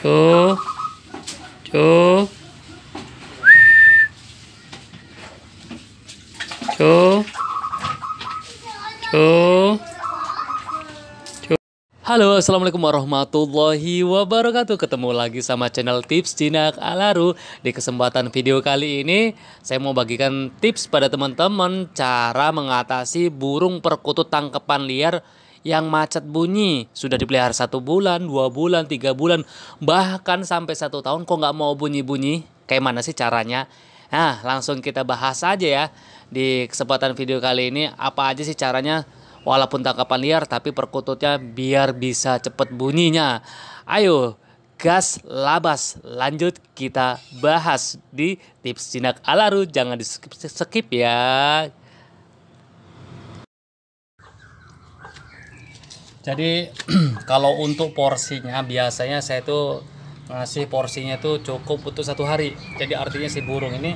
Cu. Cu. Cu. Cu. Halo, assalamualaikum warahmatullahi wabarakatuh. Ketemu lagi sama channel Tips Jinak Alaru. Di kesempatan video kali ini saya mau bagikan tips pada teman-teman cara mengatasi burung perkutut tangkapan liar yang macet bunyi. Sudah dipelihara 1 bulan, 2 bulan, 3 bulan, bahkan sampai 1 tahun kok nggak mau bunyi-bunyi. Kayak mana sih caranya? Nah, langsung kita bahas aja ya. Di kesempatan video kali ini apa aja sih caranya? Walaupun tangkapan liar tapi perkututnya biar bisa cepet bunyinya. Ayo gas labas, lanjut kita bahas di Tips Jinak Alaru. Jangan di skip ya. Jadi kalau untuk porsinya biasanya saya tuh ngasih porsinya tuh cukup untuk 1 hari. Jadi artinya si burung ini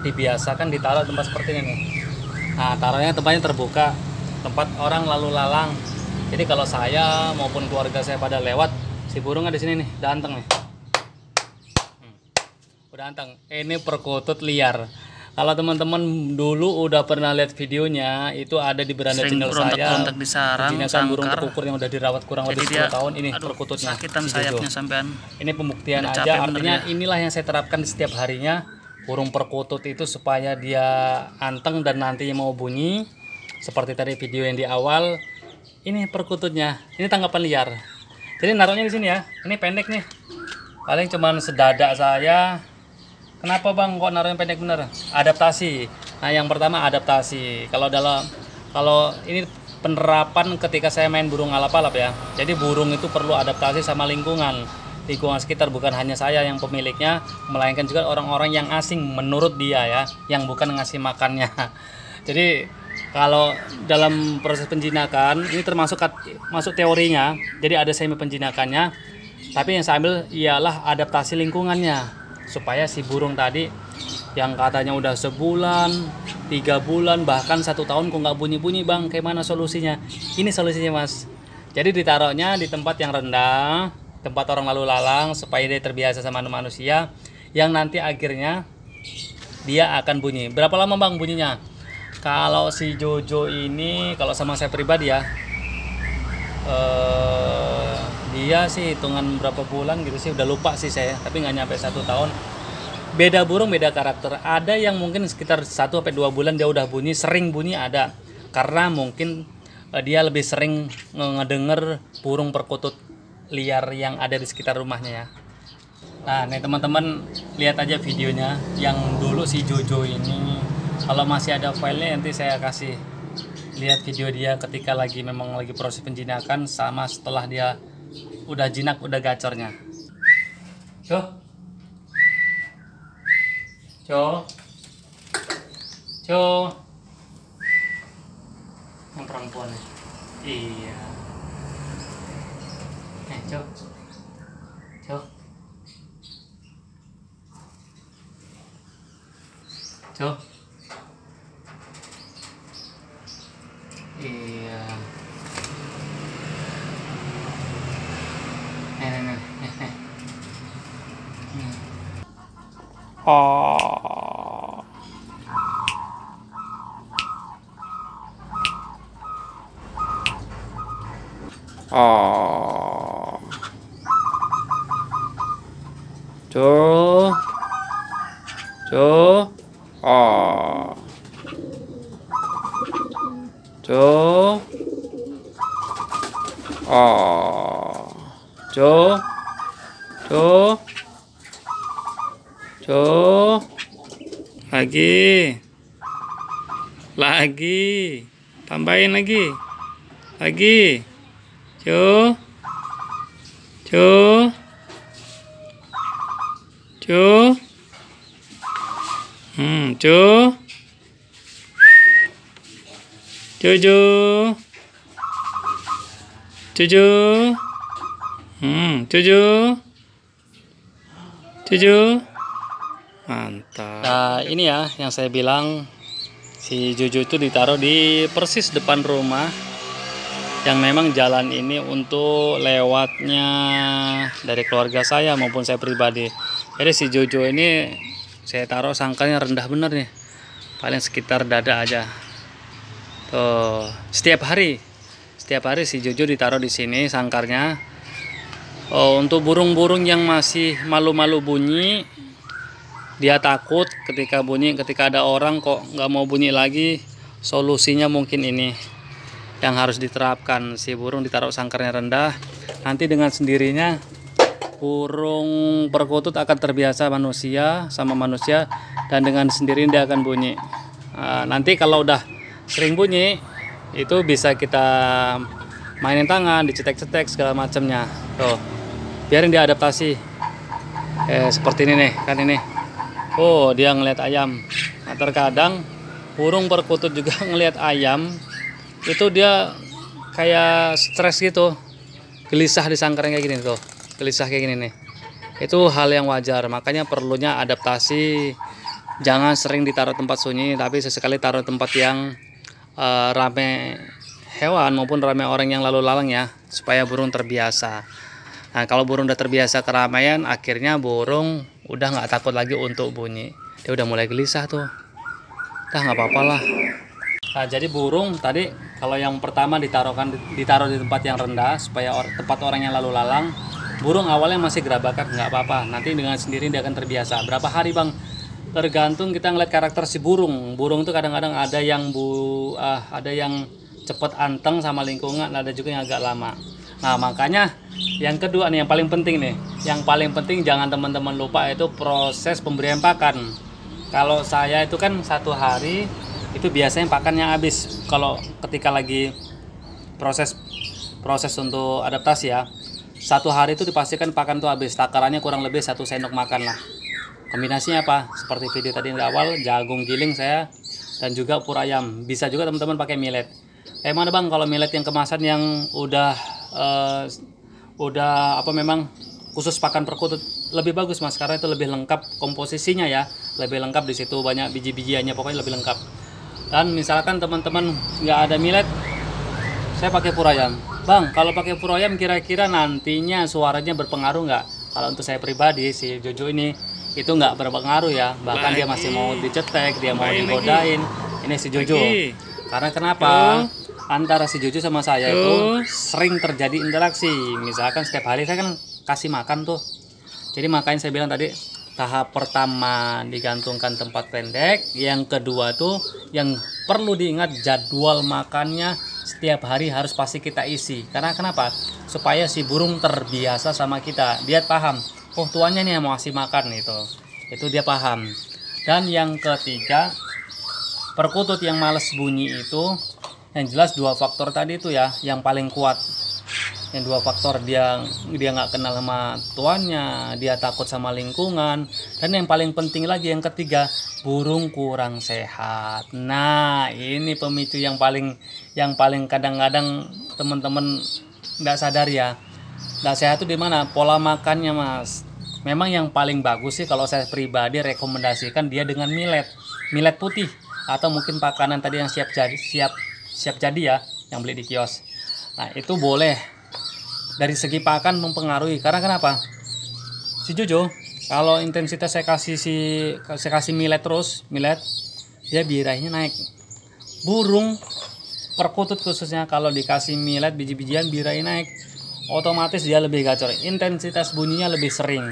dibiasakan ditaruh tempat seperti ini nih. Nah, taruhnya tempatnya terbuka, tempat orang lalu lalang. Jadi kalau saya maupun keluarga saya pada lewat, si burungnya di sini nih, udah anteng nih. Udah anteng. Ini perkutut liar. Kalau teman-teman dulu udah pernah lihat videonya, itu ada di beranda channel saya. Di sarang, sangkar, burung kukur yang udah dirawat kurang lebih 10 tahun. Ini perkututnya. Sakitan sayapnya sampean. Ini pembuktian aja. Artinya inilah yang saya terapkan di setiap harinya. Burung perkutut itu supaya dia anteng dan nantinya mau bunyi. Seperti tadi video yang di awal, ini perkututnya, ini tangkapan liar. Jadi naruhnya di sini ya. Ini pendek nih, paling cuman sedada saya. Kenapa bang kok naruhnya pendek bener? Adaptasi. Nah yang pertama adaptasi. Kalau ini penerapan ketika saya main burung alap-alap ya. Jadi burung itu perlu adaptasi sama lingkungan sekitar, bukan hanya saya yang pemiliknya, melainkan juga orang-orang yang asing menurut dia ya, yang bukan ngasih makannya. Jadi kalau dalam proses penjinakan ini termasuk masuk teorinya, jadi ada semi penjinakannya, tapi yang saya ambil ialah adaptasi lingkungannya supaya si burung tadi yang katanya udah sebulan, 3 bulan, bahkan 1 tahun kok nggak bunyi-bunyi bang, kayak mana solusinya? Ini solusinya mas. Jadi ditaruhnya di tempat yang rendah, tempat orang lalu lalang, supaya dia terbiasa sama manusia, yang nanti akhirnya dia akan bunyi. Berapa lama bang bunyinya? Kalau si Jojo ini, kalau sama saya pribadi ya, dia sih hitungan berapa bulan gitu sih, udah lupa sih saya, tapi nggak nyampe 1 tahun. Beda burung, beda karakter. Ada yang mungkin sekitar 1-2 bulan dia udah bunyi, sering bunyi ada. Karena mungkin dia lebih sering ngedenger burung perkutut liar yang ada di sekitar rumahnya ya. Nah nih teman-teman, lihat aja videonya yang dulu si Jojo ini. Kalau masih ada filenya nanti saya kasih lihat video dia ketika memang lagi proses penjinakan sama setelah dia udah jinak, udah gacornya. Cow, yang perempuan ya. Iya. Cow. Iya. Oh. Oh. Cu. Oh. Cu. Oh. Cu. Lagi. Tambahin lagi. Cu. Cucu. Mantap. Nah, ini ya yang saya bilang, si Jojo itu ditaruh di persis depan rumah yang memang jalan ini untuk lewatnya dari keluarga saya maupun saya pribadi. Jadi si Jojo ini saya taruh sangkarnya rendah bener nih, paling sekitar dada aja. Tuh, setiap hari si Jojo ditaruh di sini sangkarnya. Untuk burung-burung yang masih malu-malu bunyi, dia takut ketika bunyi, ketika ada orang kok nggak mau bunyi lagi, solusinya mungkin ini yang harus diterapkan. Si burung ditaruh sangkarnya rendah, nanti dengan sendirinya burung perkutut akan terbiasa sama manusia, dan dengan sendirinya dia akan bunyi. Nanti kalau udah sering bunyi, itu bisa kita mainin tangan, dicetek-cetek segala macamnya. Tuh, biarin dia adaptasi. Seperti ini nih, kan ini. Oh, dia ngeliat ayam. Nah, terkadang burung perkutut juga ngeliat ayam, itu dia kayak stres gitu, gelisah di sangkarnya kayak gini tuh, gelisah kayak gini nih. Itu hal yang wajar, makanya perlunya adaptasi. Jangan sering ditaruh tempat sunyi, tapi sesekali taruh tempat yang rame hewan maupun rame orang yang lalu lalang ya, supaya burung terbiasa. Nah, kalau burung udah terbiasa keramaian, akhirnya burung udah nggak takut lagi untuk bunyi. Dia udah mulai gelisah tuh, udah nggak apa-apa lah. Nah, jadi burung tadi kalau yang pertama ditaruh di tempat yang rendah supaya tempat orang yang lalu lalang. Burung awalnya masih gerabakan, nggak apa-apa. Nanti dengan sendiri dia akan terbiasa. Berapa hari bang? Tergantung kita ngeliat karakter si burung. Burung tuh kadang-kadang ada yang cepet anteng sama lingkungan, ada juga yang agak lama. Nah, makanya yang kedua nih yang paling penting nih. Yang paling penting jangan teman-teman lupa itu proses pemberian pakan. Kalau saya itu kan 1 hari itu biasanya pakannya habis. Kalau ketika lagi proses untuk adaptasi ya, 1 hari itu dipastikan pakan tuh habis. Takarannya kurang lebih 1 sendok makan lah. Kombinasinya apa? Seperti video tadi di awal, jagung giling saya dan juga pur ayam. Bisa juga teman-teman pakai millet. Mana bang kalau millet yang kemasan yang udah memang khusus pakan perkutut lebih bagus mas, karena itu lebih lengkap komposisinya ya, lebih lengkap di situ, banyak biji-bijiannya, pokoknya lebih lengkap. Dan misalkan teman-teman nggak ada millet, saya pakai pur ayam. Bang, kalau pakai pur ayam kira-kira nantinya suaranya berpengaruh nggak? Kalau untuk saya pribadi si Jojo ini itu nggak berpengaruh ya, bahkan dia masih mau dicetek, dia mau digodain. Ini si Jojo. Karena kenapa? Antara si Jojo sama saya itu sering terjadi interaksi. Misalkan setiap hari saya kan kasih makan tuh. Jadi makanya saya bilang tadi, tahap pertama digantungkan tempat pendek, yang kedua tuh yang perlu diingat jadwal makannya setiap hari harus pasti kita isi. Karena kenapa? Supaya si burung terbiasa sama kita. Dia paham, oh tuannya nih yang mau kasih makan itu dia paham. Dan yang ketiga, perkutut yang males bunyi itu yang jelas 2 faktor tadi itu ya yang paling kuat. Yang 2 faktor, dia nggak kenal sama tuannya, dia takut sama lingkungan, dan yang paling penting lagi yang ketiga, burung kurang sehat. Nah, ini pemicu yang paling kadang-kadang teman-teman nggak sadar ya. Nggak sehat itu di mana? Pola makannya mas. Memang yang paling bagus sih kalau saya pribadi rekomendasikan dia dengan millet putih, atau mungkin pakanan tadi yang siap jadi ya, yang beli di kios. Nah, itu boleh. Dari segi pakan mempengaruhi, karena kenapa? Si Jojo kalau intensitas saya kasih millet terus, dia birahinya naik. Burung perkutut khususnya kalau dikasih millet biji-bijian birahi naik, otomatis dia lebih gacor, intensitas bunyinya lebih sering.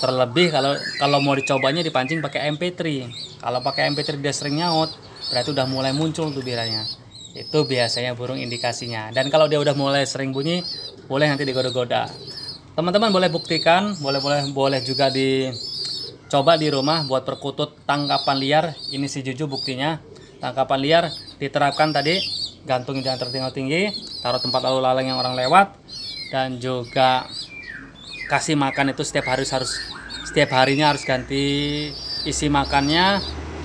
Terlebih kalau mau dicobanya dipancing pakai MP3. Kalau pakai MP3 dia sering nyaut, berarti udah mulai muncul tuh biranya. Itu biasanya burung indikasinya. Dan kalau dia udah mulai sering bunyi, boleh nanti digoda-goda. Teman-teman boleh buktikan, boleh juga dicoba di rumah buat perkutut tangkapan liar. Ini si Jojo buktinya. Tangkapan liar diterapkan tadi, gantung jangan tertinggal tinggi, taruh tempat lalu lalang yang orang lewat, dan juga kasih makan itu setiap harinya harus ganti isi makannya,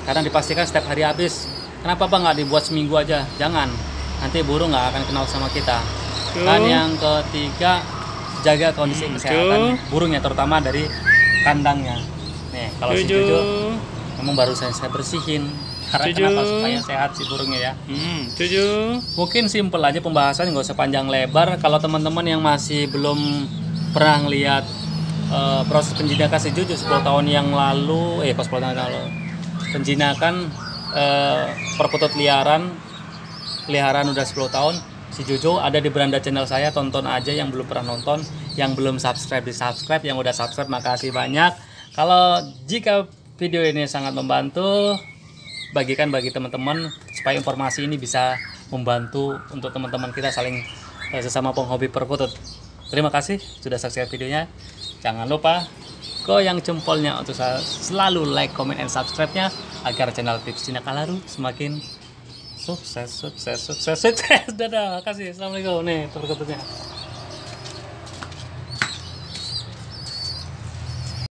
karena dipastikan setiap hari habis. Kenapa bang nggak dibuat seminggu aja? Jangan, nanti burung nggak akan kenal sama kita. Dan yang ketiga, jaga kondisi kesehatan burungnya, terutama dari kandangnya. Nih, kalau si Jojo memang baru saya bersihin. Karena kenapa? Supaya sehat si burungnya ya. Mungkin simpel aja pembahasan, nggak usah panjang lebar. Kalau teman-teman yang masih belum pernah lihat proses penjinakan si Jojo 10 tahun yang lalu, pas 10 tahun yang lalu, penjinakan perkutut peliharaan udah 10 tahun. Si Jojo ada di beranda channel saya, tonton aja yang belum pernah nonton, yang belum subscribe di subscribe, yang udah subscribe makasih banyak. Kalau jika video ini sangat membantu, bagikan bagi teman-teman supaya informasi ini bisa membantu untuk teman-teman kita saling sesama penghobi perkutut. Terima kasih sudah subscribe videonya. Jangan lupa goyang jempolnya untuk selalu like, comment, and subscribe-nya agar channel Tips Cina Kalaru semakin sukses. Dadah, kasih. Assalamualaikum. Nih perkututnya.